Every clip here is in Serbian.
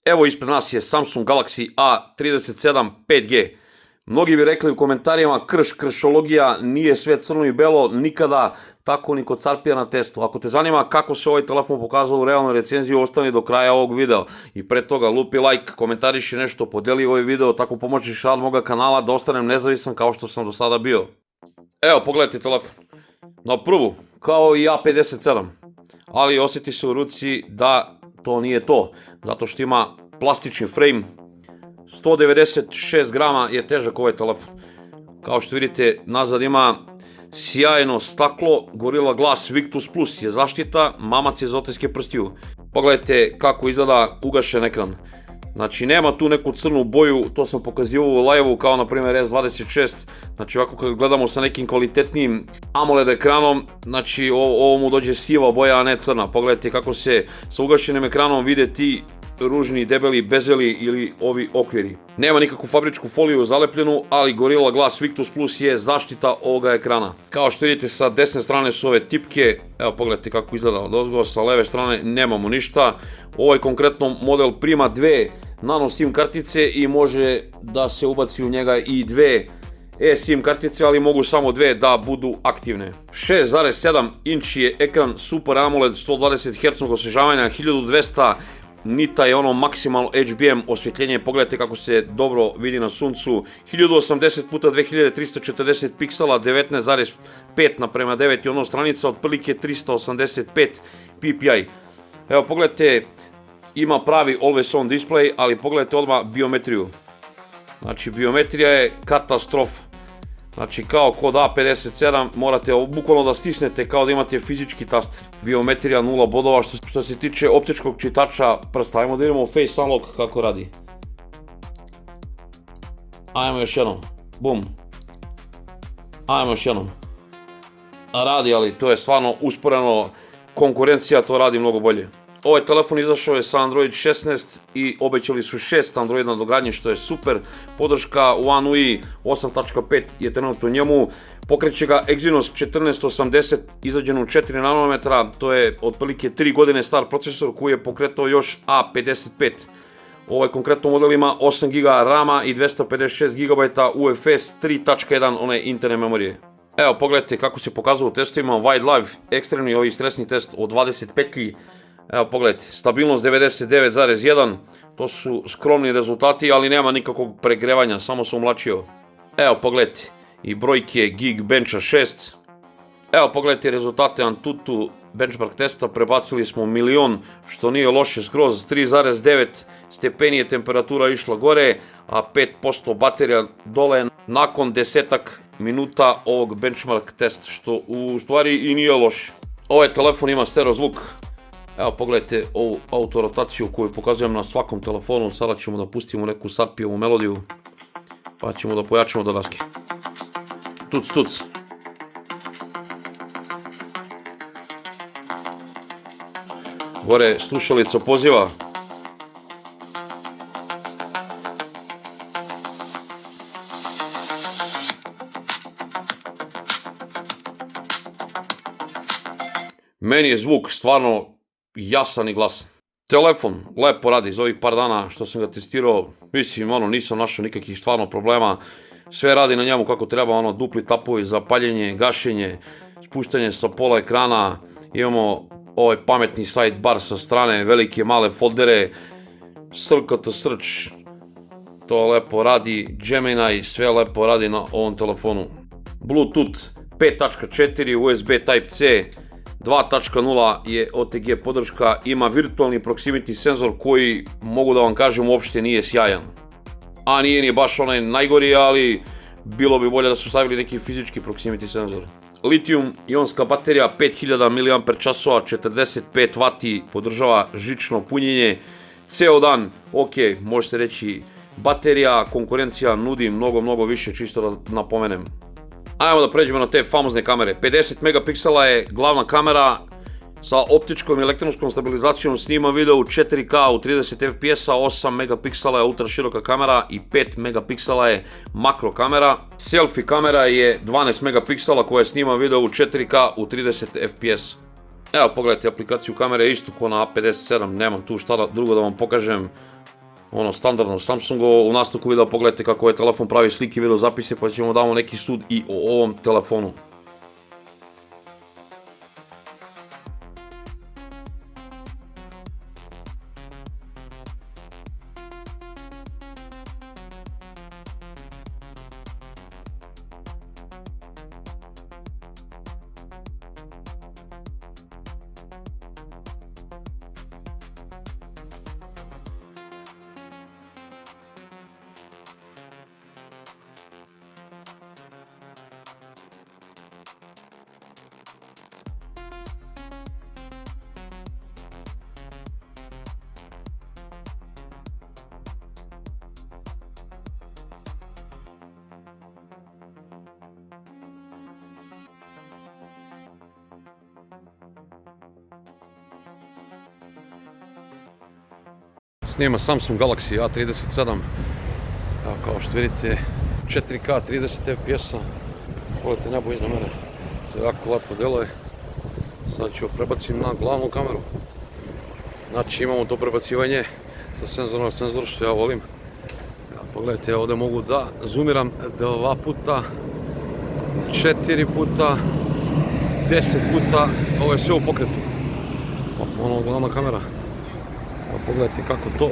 Evo ispred nas je Samsung Galaxy A37 5G. Mnogi bi rekli u komentarima kršologija, nije sve crno i belo, nikada, tako ni kod Carpija na testu. Ako te zanima kako se ovaj telefon pokazao u realnoj recenziji, ostani do kraja ovog videa. I pre toga lupi like, komentariši nešto, podeli ovaj video, tako pomoćiš rad moga kanala da ostanem nezavisan kao što sam do sada bio. Evo, pogledajte telefon. Na prvu, kao i A57, ali osjeti se u ruci da to nije to, zato što ima plastični frame. 196 grama je težak ovaj telefon. Kao što vidite, nazad ima sjajno staklo, Gorilla Glass Victus Plus je zaštita, mamac je za otiske prstiju. Pogledajte kako izgleda ugašen ekran. Znači nema tu neku crnu boju, to sam pokazivao u live-u kao na primjer S26. Znači ovako kad gledamo sa nekim kvalitetnim AMOLED ekranom, znači ovo mu dođe siva boja, a ne crna. Pogledajte kako se sa ugašenim ekranom vide ti ružni, debeli, bezeli ili ovi okviri. Nema nikakvu fabričku foliju zalepljenu, ali Gorilla Glass Victus Plus je zaštita ovoga ekrana. Kao što vidite, sa desne strane su ove tipke, evo pogledajte kako izgleda odozgo, sa leve strane nemamo ništa. Ovaj konkretno model prima dve nano SIM kartice i može da se ubaci u njega i dve eSIM kartice, ali mogu samo dve da budu aktivne. 6,7 inč je ekran, Super AMOLED, 120 Hz osvežavanja, 1200 nita je ono maksimalno HBM osvjetljenje, pogledajte kako se dobro vidi na suncu, 1080 x 2340 piksela, 19,5:9 i ono stranica otprilike 385 ppi. Evo pogledajte, ima pravi always on display, ali pogledajte odmah biometriju. Znači biometrija je katastrofa. Znači kao kod A57 morate bukvalno da stisnete kao da imate fizički taster. Biometrija 0 bodova. Što se tiče optičkog čitača prsta, ajmo da vidimo Face Unlock kako radi. Ajmo još jednom, bum. Ajmo još jednom. Radi, ali to je stvarno usporeno, konkurencija to radi mnogo bolje. Ovaj telefon izašao je sa Android 16 i obećali su 6 Android nadogradnje, što je super. Podrška One UI 8.5 je trenutno u njemu. Pokreće ga Exynos 1480 izrađen u 4 nanometra, to je otprilike 3 godine star procesor koji je pokretao još A55. Ovaj konkretno model ima 8 GB RAM-a i 256 GB UFS 3.1 one interne memorije. Evo pogledajte kako se pokazalo u testovima Wide Live, ekstremni ovi stresni test od 20 petlji. Evo pogledajte, stabilnost 99,1, to su skromni rezultati, ali nema nikakvog pregrevanja, samo sam umlačio. Evo pogledajte, i brojke Geekbencha 6. Evo pogledajte rezultate Antutu benchmark testa, prebacili smo 1.000.000, što nije loše skroz, 3,9 stepeni je temperatura išla gore, a 5% baterija dole nakon 10-ak minuta ovog benchmark testa, što u stvari i nije loše. Ovaj telefon ima stereo zvuk. Evo pogledajte ovu autorotaciju koju pokazujem na svakom telefonu, sada ćemo da pustimo neku Sarpijevu melodiju, pa ćemo da pojačamo dodaske. Tuc, tuc. Gore slušalica poziva. Meni je zvuk stvarno jasan i glasan. Telefon lepo radi za ovih par dana što sam ga testirao, mislim nisam našao nikakvih stvarno problema. Sve radi na njemu kako treba, dupli tapovi za paljenje, gašenje, spuštanje sa pola ekrana. Imamo ovaj pametni sidebar sa strane, velike male foldere, SRKT search, to lepo radi, Gemini, sve lepo radi na ovom telefonu. Bluetooth 5.4, USB Type-C, 2.0 je OTG podrška, ima virtualni proximity senzor koji, mogu da vam kažem, uopšte nije sjajan. A nije ni baš onaj najgori, ali bilo bi bolje da su stavili neki fizički proximity senzor. Litijum-ionska baterija 5000 mAh, 45 W, podržava žično punjenje, ceo dan, ok, možete reći baterija, konkurencija nudi mnogo više, čisto da napomenem. Ajmo da pređemo na te famozne kamere. 50 megapiksela je glavna kamera, sa optičkom i elektronskom stabilizacijom snima video u 4K u 30 fps, 8 megapiksela je ultra široka kamera i 5 megapiksela je makro kamera. Selfie kamera je 12 megapiksela koja snima video u 4K u 30 fps. Evo pogledajte aplikaciju kamere, isto ko na A57, nemam tu šta drugo da vam pokažem. ono standardno Samsungovo. U nastavku videa pogledajte kako ovaj telefon pravi slike i video zapise, pa ćemo damo neki sud i o ovom telefonu. Snima Samsung Galaxy A37, evo kao što vidite 4K 30 fps-a, pogledajte nebo iznad mene, to jako lepo deluje. Sad ću prebacim na glavnu kameru, znači imamo to prebacivanje sa senzora na senzor što ja volim. Pogledajte, ovdje mogu da zoomiram 2 puta, 4 puta, 10 puta, ovo je sve u pokretu. Ono glavna kamera. Pogledajte kako to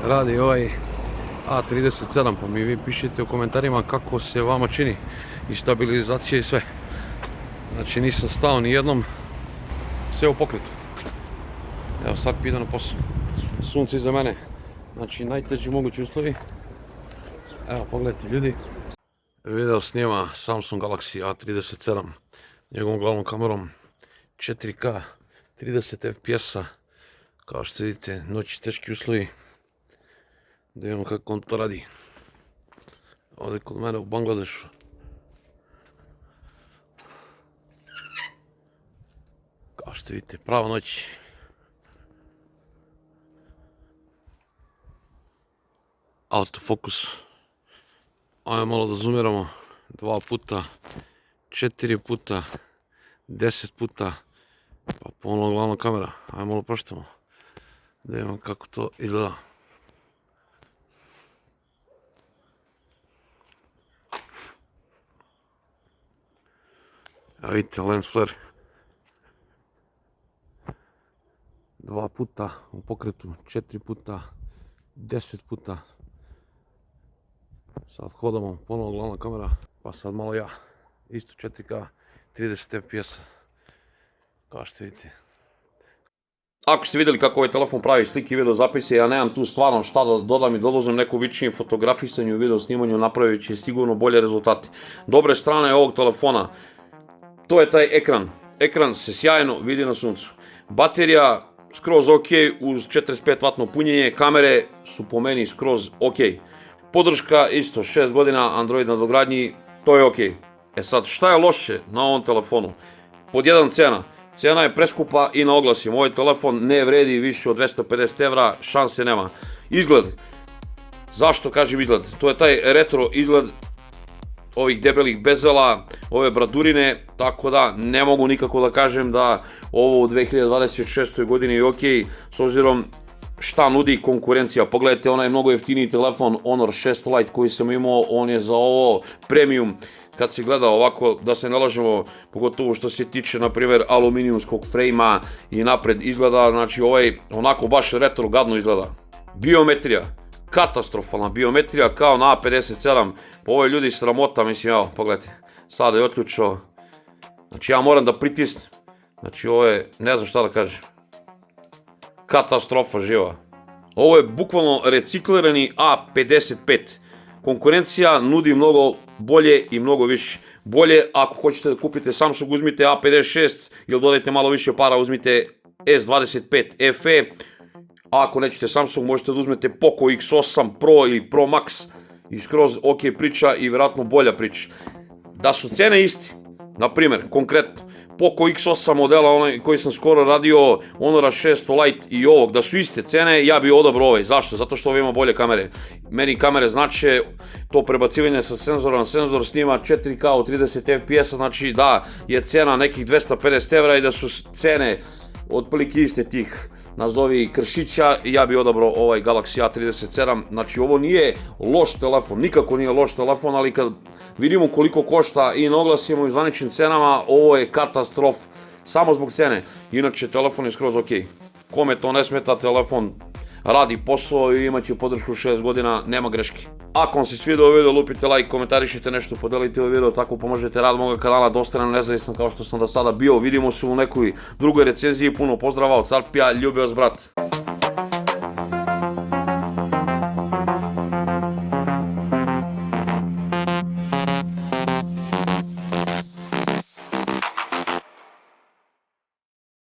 radi ovaj A37, pa mi vi pišite u komentarima kako se vama čini i stabilizacija i sve. Znači nisam stao ni jednom, sve u pokretu. Evo sad idem na posao. Sunce iza mene, znači najteži mogući uslovi. Evo pogledajte ljudi. Video snima Samsung Galaxy A37 njegovom glavnom kamerom 4K 30 fps-a. Kao što vidite, noći teški uslovi. Da vidimo kako on to radi. Ovdje kod mene u Bangladešu. Kao što vidite, prava noć. Autofokus. Ajmo malo da zoomiramo. 2 puta, 4 puta, 10 puta. Pa ponovno glavna kamera. Ajmo malo proštamo. Da vidimo kako to izgleda. Evo vidite lens flare. 2 puta u pokretu, 4 puta, 10 puta. Sad hodamo, ponovno glavna kamera, pa sad malo ja. Isto 4K, 30 fps. Kao što vidite. Ako ste vidjeli kako ovaj telefon pravi slike i video zapise, ja nemam tu stvarno šta da dodam i dodam neku vičnije fotografisanju i video snimanju, napravit će sigurno bolje rezultate. Dobre strane ovog telefona, to je taj ekran. Ekran se sjajno vidi na suncu. Baterija skroz ok uz 45W punjenje, kamere su po meni skroz ok. Podrška isto 6 godina, Android na dogradnji, to je ok. E sad, šta je loše na ovom telefonu? Pod 1 cena. Cena je preskupa i na oglasima. Ovaj telefon ne vredi više od 250 evra, šanse nema. Izgled. Zašto kažem izgled? To je taj retro izgled ovih debelih bezela, ove bradurine, tako da ne mogu nikako da kažem da ovo u 2026. godini je ok, s obzirom šta nudi konkurencija. Pogledajte, onaj mnogo jeftiniji telefon Honor 6 Lite koji sam imao, on je za ovo premium. Kad se gleda ovako, da se ne lažemo, pogotovo što se tiče, na primjer, aluminijumskog frejma i napred izgleda, znači ovaj onako baš retro gadno izgleda. Biometrija, katastrofalna biometrija kao na A57, pa ovo je ljudi sramota, mislim, evo, pogledajte, sada je otključao, znači ja moram da pritisnem, znači ovo je, ne znam šta da kažem, katastrofa živa. Ovo je bukvalno reciklirani A55. Konkurencija nudi mnogo bolje i mnogo više. Bolje, ako hoćete da kupite Samsung, uzmite A56 ili dodajte malo više para, uzmite S25 FE. A ako nećete Samsung, možete da uzmete Poco X8 Pro ili Pro Max i skroz ok priča i vjerojatno bolja priča. Da su cene isti, na primjer, konkretno, Poco X8 modela, onaj koji sam skoro radio, Honora 600 Lite i ovog, da su iste cene, ja bih odabrao ovaj. Zašto? Zato što ovaj ima bolje kamere. Meni kamere znače to prebacivanje sa senzora na senzor, snima 4K u 30 fps, znači da je cena nekih 250 evra i da su cene otprilike iste tih nazovi Kršića i ja bi odabrao ovaj Galaxy A37. Znači ovo nije loš telefon, nikako nije loš telefon, ali kad vidimo koliko košta i na oglasima i zvaničnim cenama, ovo je katastrof samo zbog cene. Inače telefon je skroz ok. Kome to ne smeta, telefon radi posao i imaće podršku 6 godina, nema greške. Ako vam se svidao video, lupite like, komentarišite nešto, podelite ovaj video, tako pomožete rad moga kanala da ostane nezavisan kao što sam do sada bio. Vidimo se u nekoj drugoj recenziji, puno pozdrava od Carpija, ljubio vas brat.